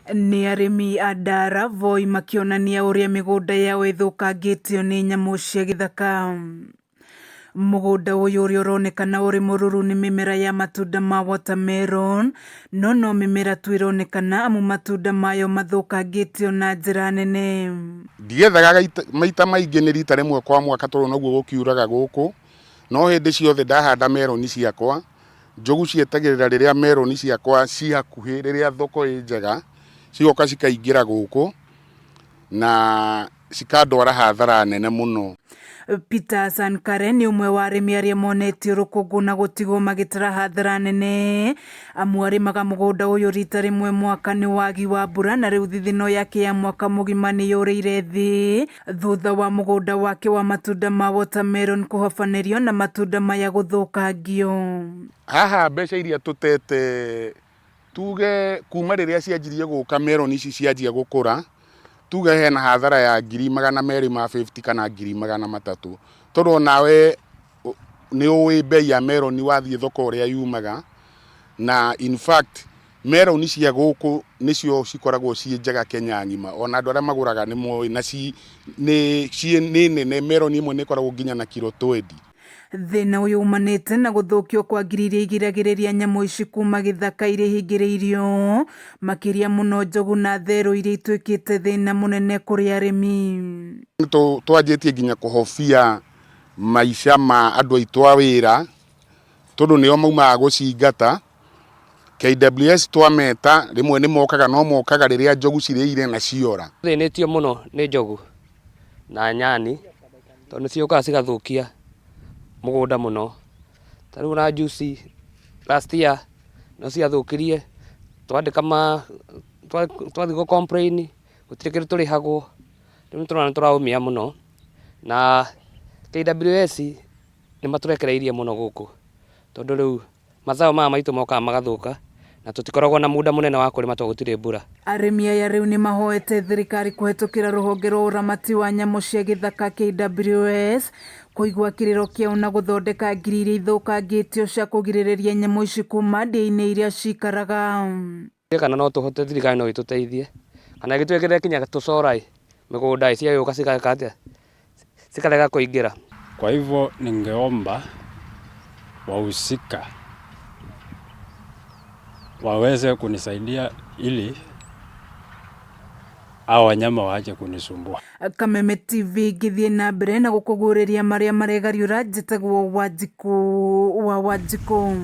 Nĩ arĩmi a Ndara Voi makĩonania ũrĩa mĩgũnda yao ĩthũkangĩtio nĩ nyamũ cia gĩthaka. Mũgũnda ũyũ ũrĩa ũronekana ũrĩ mũruru nĩ mĩmera ya matunda ma watermelon, no mĩmera tu ĩronekana amu matunda mayo mathũkangĩtio na njĩra nene. Ndigethaga maita maingĩ nĩ rita rĩmwe kwa mwaka tondũ noguo gũkiuraga gũkũ, no hĩndĩ ciothe ndahanda meroni ciakwa, njogu cietagĩrĩra rĩrĩa meroni ciakwa ci hakuhĩ, rĩrĩa thoko ĩ njega, cigoka cikaingĩra gũkũ na cikandwara hathara nene mũno. Peter Sankare nĩ ũmwe wa arĩmi arĩa monetio rũkũngũ na gũtigwo magĩtara hathara nene, amu arĩmaga mũgũnda ũyũ rita rĩmwe mwaka nĩ wagi wa mbura, na rĩu thithino yake ya mwaka mũgima nĩ yũrĩire thĩ thutha wa mũgũnda wake wa matunda ma watermelon kũhobanĩrio na matunda maya gũthũkangio. Haha mbeca iria tũtete tuge kuma rĩrĩa cianjirie gũka meroni ici cianjia gũkũra, tuge hena hathara ya 250 kana 300, tondũ nawe nĩ ũĩ bei ya meroni wathiĩ thoko ũrĩa yumaga, na in fact meroni cia gũkũ nĩcio cikoragwo ciĩ njega Kenya ng'ima, ona andũ arĩa magũraga nĩ moĩ na nĩ nene, meroni imwe nĩ ikoragwo nginya na kilo 20. Thĩna ũyũ umanĩte na gũthũkio kwa ngiri iria igiragĩrĩria nyamũ ici kuma gĩthaka iria ihingĩrĩirio, makĩria mũno njogu na therũ iria ituĩkĩte thĩna mũnene kũrĩ arĩmi. Twanjĩtie nginya kũhofia maica ma andũ aitũ a wĩra, tondũ nĩo maumaga gũcingata. KWS twameta rĩmwe nĩ mokaga, no mokaga rĩrĩa njogu cirĩire na ciora. Thĩnĩtio mũno nĩ njogu na nyani, tondũ ciũkaga cigathũkia mũgũnda mũno. Tarĩu na juice last year no ciathũkirie, twandĩka twathiĩ gũ complain, gũtirĩ kĩndũ tũrĩhagwo, rĩu nĩtũrona nĩtũraũmia mũno, na KWS nĩ matũrekereirie mũno gũkũ, tondũ rĩu mazao maya maitũ mokaga magathũka na tũtikoragwo na muda mũnene wa kũrĩma tondũ gũtirĩ mbura. Arĩmi aya rĩu nĩ mahoete thirikari kũhetũkĩra rũhonge rwa ũramati wa nyamũ cia gĩthaka KWS kũigua kĩrĩro kĩao na gũthondeka ngiri iria ithũkangĩtio cia kũgirĩrĩria nyamũ ici kuma ndĩa-inĩ iria cikaraga. Kana no tũhote, thirikari no ĩtũteithie, kana ĩgĩtwĩkĩrĩre kinya tũcora mĩgũnda ciagĩũka cikageka atĩa, cikarega kũingĩra. Kwa hivyo ningeomba wahusika waweze kunisaidia ili hao wanyama waache kunisumbua. Kameme TV ngĩthiĩ na mbere na gũkũguũrĩria marĩa maregariũra, njĩtagwo Wanjikũ wa Wanjikũ.